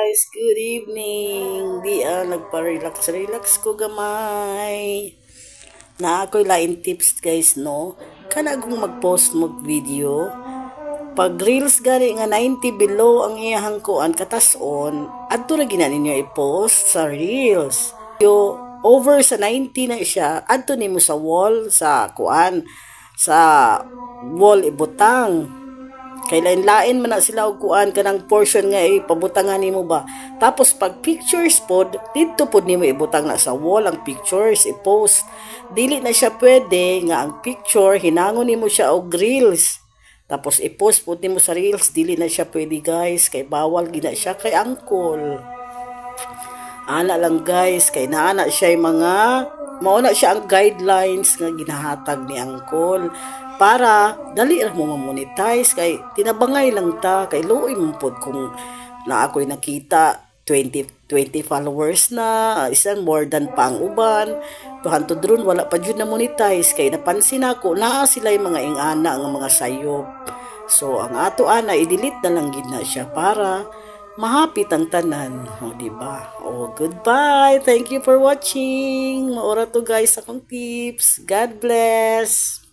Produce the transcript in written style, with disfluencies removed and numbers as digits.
guys, good evening. Di nagpa-relax ko gamay. Na ako'y lain tips guys no. Kana kung mag-post video. Pag reels gani nga 90 below ang iyahang kuan katas-on, adto ra gina ninyo i-post sa reels. Yo over sa 90 na siya, adto nimo sa wall sa kuan sa wall ibutang. Kay lain-lain man na sila og kuan kanang portion nga ipabutangan nimo ba. Tapos pag pictures pod, dito pod nimo ibutang na sa wall ang pictures i-post. Dili na siya pwede nga ang picture hinangon nimo siya og reels. Tapos i-post pod nimo sa reels, dili na siya pwede guys kay bawal gina siya kay angkol. Ana lang guys kay naana siya mga mauna siya ang guidelines nga ginahatag ni angkol para dali ra mo ma-monetize kay tinabangay lang ta kay luoy mo pod kung na ako'y nakita 20 followers na isan more than pa ang uban tuhantod ron wala pa jud na monetize kay napansin ako naa sila yung mga ingana nga mga sayop. So ang ato ana i-delete na lang gid na siya para mahapit ang tanan, o diba? O goodbye. Thank you for watching. Maura to guys akong tips. God bless.